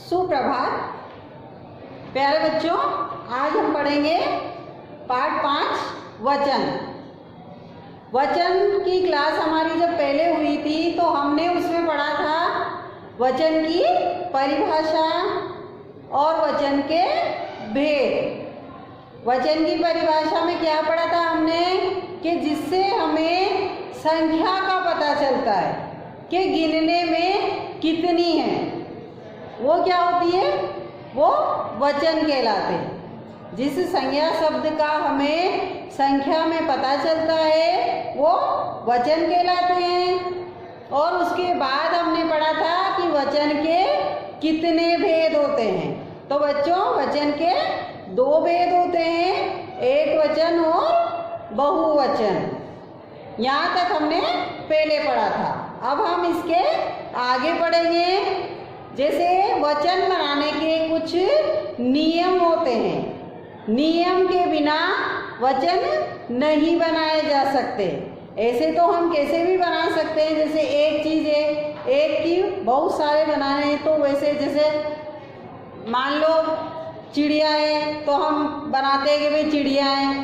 सुप्रभात प्यारे बच्चों, आज हम पढ़ेंगे पाठ 5 वचन। वचन की क्लास हमारी जब पहले हुई थी तो हमने उसमें पढ़ा था वचन की परिभाषा और वचन के भेद। वचन की परिभाषा में क्या पढ़ा था हमने कि जिससे हमें संख्या का पता चलता है कि गिनने में कितनी है, वो क्या होती है, वो वचन कहलाते हैं। जिस संज्ञा शब्द का हमें संख्या में पता चलता है वो वचन कहलाते हैं। और उसके बाद हमने पढ़ा था कि वचन के कितने भेद होते हैं। तो बच्चों, वचन के 2 भेद होते हैं, एक वचन और बहुवचन। यहाँ तक हमने पहले पढ़ा था। अब हम इसके आगे पढ़ेंगे। जैसे वचन बनाने के कुछ नियम होते हैं, नियम के बिना वचन नहीं बनाए जा सकते। ऐसे तो हम कैसे भी बना सकते हैं, जैसे एक चीज़ है, एक की बहुत सारे बनाने हैं, तो वैसे जैसे मान लो चिड़िया है तो हम बनाते हैं कि भाई चिड़िया है,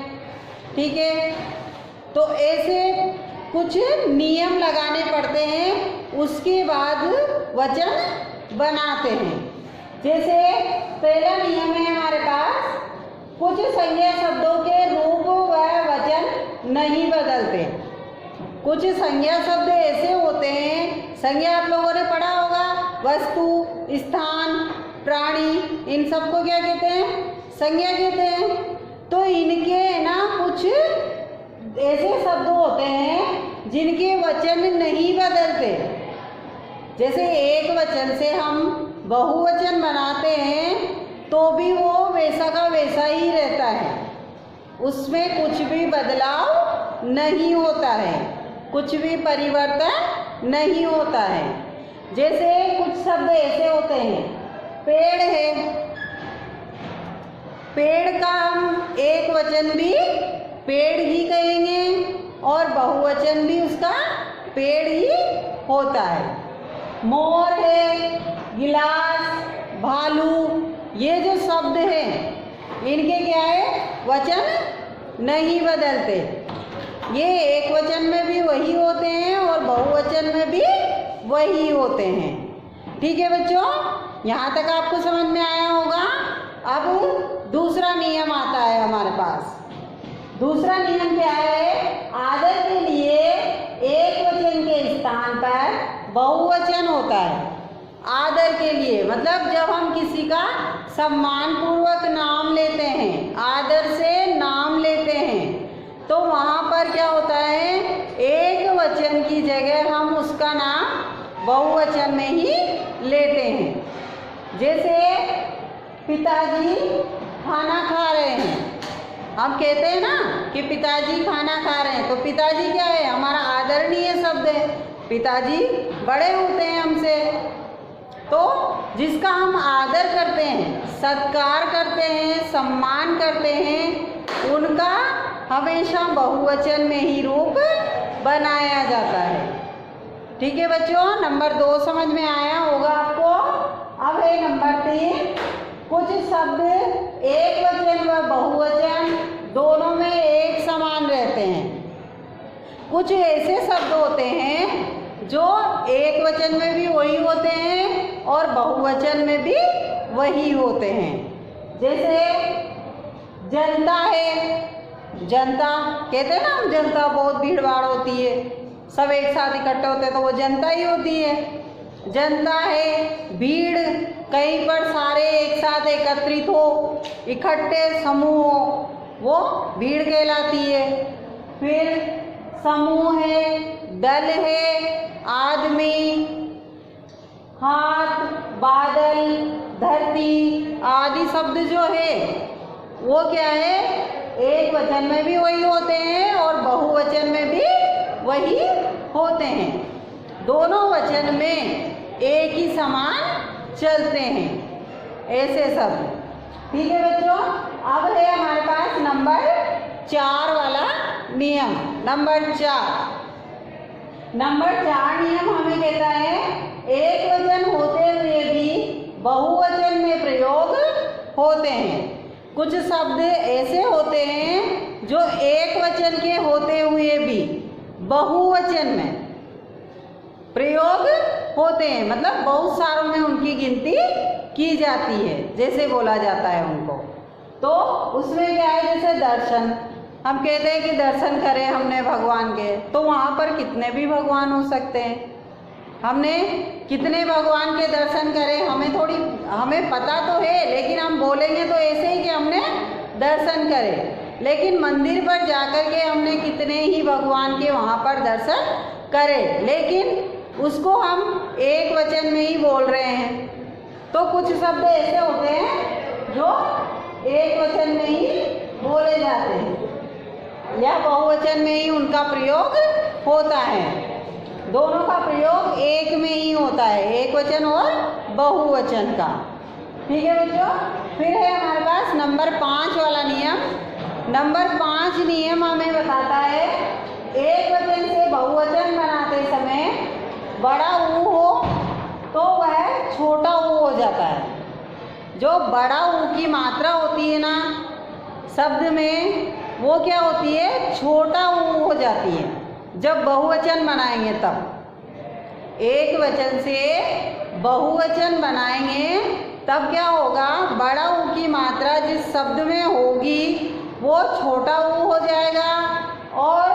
ठीक है। तो ऐसे कुछ नियम लगाने पड़ते हैं, उसके बाद वचन बनाते हैं। जैसे पहला नियम है हमारे पास, कुछ संज्ञा शब्दों के रूप व वचन नहीं बदलते। कुछ संज्ञा शब्द ऐसे होते हैं, संज्ञा आप लोगों ने पढ़ा होगा, वस्तु, स्थान, प्राणी, इन सबको क्या कहते हैं, संज्ञा कहते हैं। तो इनके ना कुछ ऐसे शब्द होते हैं जिनके वचन नहीं बदलते। जैसे एक वचन से हम बहुवचन बनाते हैं तो भी वो वैसा का वैसा ही रहता है, उसमें कुछ भी बदलाव नहीं होता है, कुछ भी परिवर्तन नहीं होता है। जैसे कुछ शब्द ऐसे होते हैं, पेड़ है, पेड़ का हम एक वचन भी पेड़ ही कहेंगे और बहुवचन भी उसका पेड़ ही होता है। मोर है, गिलास, भालू, ये जो शब्द हैं इनके क्या है, वचन नहीं बदलते। ये एक वचन में भी वही होते हैं और बहुवचन में भी वही होते हैं। ठीक है बच्चों, यहाँ तक आपको समझ में आया होगा। अब दूसरा नियम आता है हमारे पास। दूसरा नियम क्या है, आदर के लिए एक वचन के स्थान पर बहुवचन होता है। आदर के लिए मतलब जब हम किसी का सम्मान पूर्वक नाम लेते हैं, आदर से नाम लेते हैं, तो वहाँ पर क्या होता है, एक वचन की जगह हम उसका नाम बहुवचन में ही लेते हैं। जैसे पिताजी खाना खा रहे हैं, हम कहते हैं ना कि पिताजी खाना खा रहे हैं, तो पिताजी क्या है, हमारा आदरणीय शब्द है। पिताजी बड़े होते हैं हमसे, तो जिसका हम आदर करते हैं, सत्कार करते हैं, सम्मान करते हैं, उनका हमेशा बहुवचन में ही रूप बनाया जाता है। ठीक है बच्चों, नंबर 2 समझ में आया होगा आपको। अब है नंबर 3, कुछ शब्द एक वचन व बहुवचन दोनों में एक समान रहते हैं। कुछ ऐसे शब्द होते हैं जो एक वचन में भी वही होते हैं और बहुवचन में भी वही होते हैं। जैसे जनता है, जनता कहते हैं ना हम, जनता बहुत भीड़ भाड़ होती है, सब एक साथ इकट्ठे होते हैं तो वो जनता ही होती है। जनता है, भीड़, कहीं पर सारे एक साथ एकत्रित हो, इकट्ठे समूह हो, वो भीड़ कहलाती है। फिर समूह है, दल है, आदमी, हाथ, बादल, धरती आदि शब्द जो है वो क्या है, एक वचन में भी वही होते हैं और बहुवचन में भी वही होते हैं। दोनों वचन में एक ही समान चलते हैं ऐसे शब्द। ठीक है बच्चों, अब है हमारे पास नंबर 4 वाला नियम। नंबर 4 नियम हमें कहता है, एक वचन होते हुए भी बहुवचन में प्रयोग होते हैं। कुछ शब्द ऐसे होते हैं जो एक वचन के होते हुए भी बहुवचन में प्रयोग होते हैं, मतलब बहुत सारों में उनकी गिनती की जाती है, जैसे बोला जाता है उनको। तो उसमें क्या है, जैसे दर्शन, हम कहते हैं कि दर्शन करें हमने भगवान के, तो वहाँ पर कितने भी भगवान हो सकते हैं। हमने कितने भगवान के दर्शन करें हमें पता तो है, लेकिन हम बोलेंगे तो ऐसे ही कि हमने दर्शन करे, लेकिन मंदिर पर जाकर के हमने कितने ही भगवान के वहाँ पर दर्शन करे, लेकिन उसको हम एक वचन में ही बोल रहे हैं। तो कुछ शब्द ऐसे होते हैं जो एक वचन में ही बोले जाते हैं या बहुवचन में ही उनका प्रयोग होता है। दोनों का प्रयोग एक में ही होता है, एक वचन और बहुवचन का। ठीक है बच्चों, फिर है हमारे पास नंबर 5 वाला नियम। नंबर 5 नियम हमें बताता है एक वचन से बहुवचन बनाते समय बड़ा ऊ हो तो वह छोटा ऊ हो जाता है। जो बड़ा ऊ की मात्रा होती है ना शब्द में, वो क्या होती है, छोटा ऊ हो जाती है जब बहुवचन बनाएंगे तब। एक वचन से बहुवचन बनाएंगे तब क्या होगा, बड़ा ऊ की मात्रा जिस शब्द में होगी वो छोटा ऊ हो जाएगा और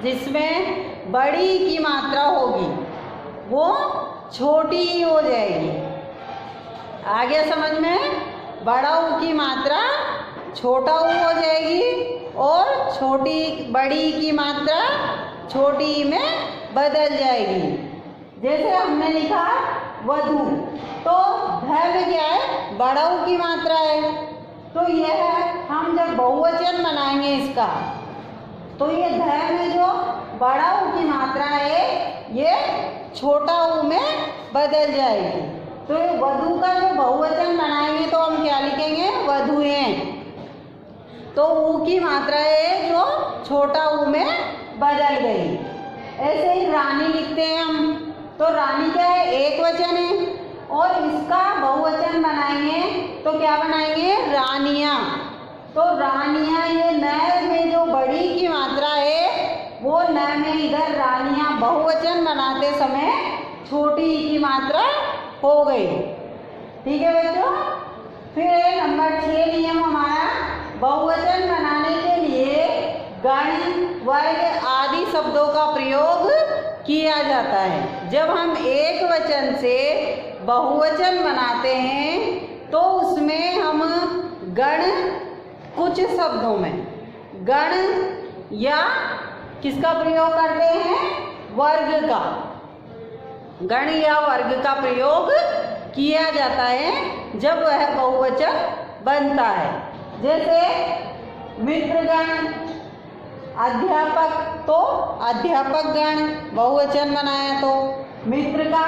जिसमें बड़ी की मात्रा होगी वो छोटी ही हो जाएगी। आ गया समझ में? बड़ा ऊ की मात्रा छोटा ऊ हो जाएगी और बड़ी की मात्रा छोटी में बदल जाएगी। जैसे हमने लिखा वधू, तो ध में क्या है, बड़ा ऊ की मात्रा है, तो यह हम जब बहुवचन बनाएंगे इसका, तो ये ध में जो बड़ा ऊ की मात्रा है ये छोटा ऊ में बदल जाएगी। तो ये वधू का जो बहुवचन बनाएंगे तो हम क्या लिखेंगे, वधुएं। तो ऊ की मात्रा है जो छोटा ऊ में बदल गई। ऐसे ही रानी लिखते हैं हम, तो रानी क्या है, एक वचन है, और इसका बहुवचन बनाएंगे तो क्या बनाएंगे, रानियाँ। तो रानियाँ, ये न में जो बड़ी की मात्रा है वो न में इधर रानियाँ बहुवचन बनाते समय छोटी की मात्रा हो गई। ठीक है बच्चों, फिर नंबर 6 नियम हमारा, बहुवचन बनाने के लिए गण, वर्ग आदि शब्दों का प्रयोग किया जाता है। जब हम एक वचन से बहुवचन बनाते हैं तो उसमें हम गण, कुछ शब्दों में गण या किसका प्रयोग करते हैं, वर्ग का, गण या वर्ग का प्रयोग किया जाता है जब वह बहुवचन बनता है। जैसे मित्रगण, अध्यापक, तो अध्यापक गण बहुवचन बनाया तो मित्र का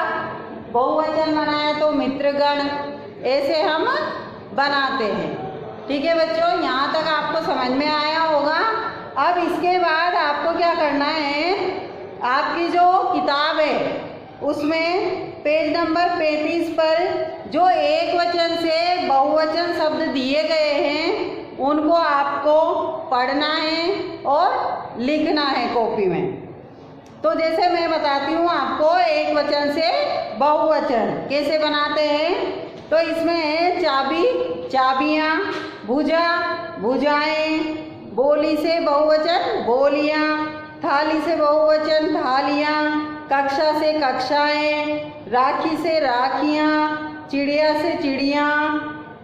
बहुवचन बनाया तो मित्रगण, ऐसे हम बनाते हैं। ठीक है बच्चों, यहाँ तक आपको समझ में आया होगा। अब इसके बाद आपको क्या करना है, आपकी जो किताब है उसमें पेज नंबर 35 पर जो एक वचन से बहुवचन शब्द दिए गए हैं उनको आपको पढ़ना है और लिखना है कॉपी में। तो जैसे मैं बताती हूँ आपको एक वचन से बहुवचन कैसे बनाते हैं। तो इसमें है चाबी, चाबियाँ, भुजा, भुजाएं, बोली से बहुवचन बोलियाँ, थाली से बहुवचन थालियाँ, कक्षा से कक्षाएं, राखी से राखियाँ, चिड़िया से चिड़ियाँ,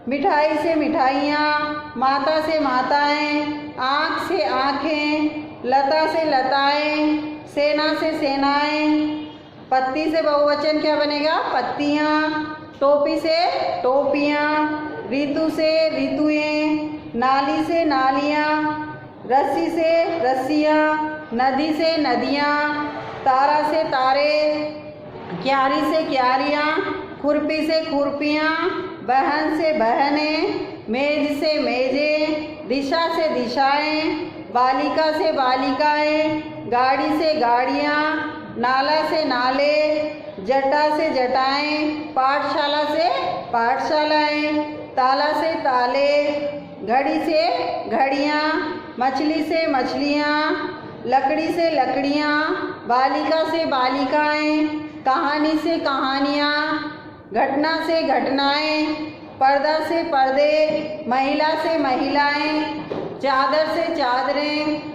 मिठाई से मिठाइयाँ, माता से माताएं, आँख से आँखें, लता से लताएं, सेना से सेनाएं, पत्ती से बहुवचन क्या बनेगा, पत्तियाँ, टोपी से टोपियाँ, ऋतु से ऋतुएं, नाली से नालियाँ, रस्सी से रस्सियाँ, नदी से नदियाँ, तारा से तारे, क्यारी से क्यारियाँ, खुरपी से खुरपियाँ, बहन से बहनें, मेज से मेजें, दिशा से दिशाएं, बालिका से बालिकाएं, गाड़ी से गाड़ियाँ, नाला से नाले, जटा से जटाएं, पाठशाला से पाठशालाएं, ताला से ताले, घड़ी से घड़ियाँ, मछली से मछलियाँ, लकड़ी से लकड़ियाँ, बालिका से बालिकाएं, कहानी से कहानियाँ, घटना से घटनाएं, पर्दा से पर्दे, महिला से महिलाएं, चादर से चादरें,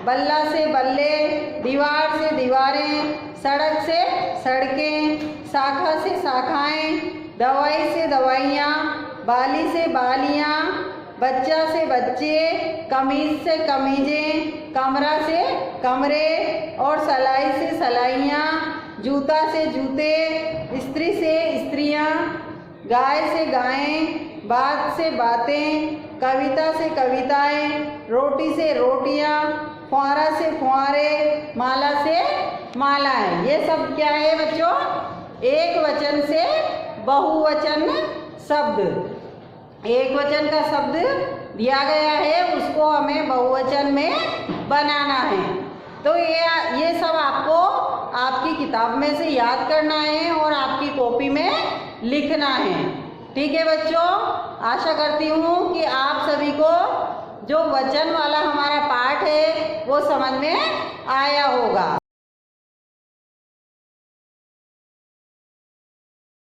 बल्ला से बल्ले, दीवार से दीवारें, सड़क से सड़कें, शाखा से शाखाएं, दवाई से दवाइयाँ, बाली से बालियाँ, बच्चा से बच्चे, कमीज से कमीजें, कमरा से कमरे और सलाई से सलाइयाँ, जूता से जूते, स्त्री से स्त्रियाँ, गाय से गायें, बात से बातें, कविता से कविताएं, रोटी से रोटियाँ, फुहारा से फुहारे, माला से मालाएं। ये सब क्या है बच्चों? एक वचन से बहुवचन शब्द। एक वचन का शब्द दिया गया है, उसको हमें बहुवचन में बनाना है। तो ये सब आपको आपकी किताब में से याद करना है और आपकी कॉपी में लिखना है। ठीक है बच्चों, आशा करती हूँ कि आप सभी को जो वचन वाला हमारा पाठ है वो समझ में आया होगा।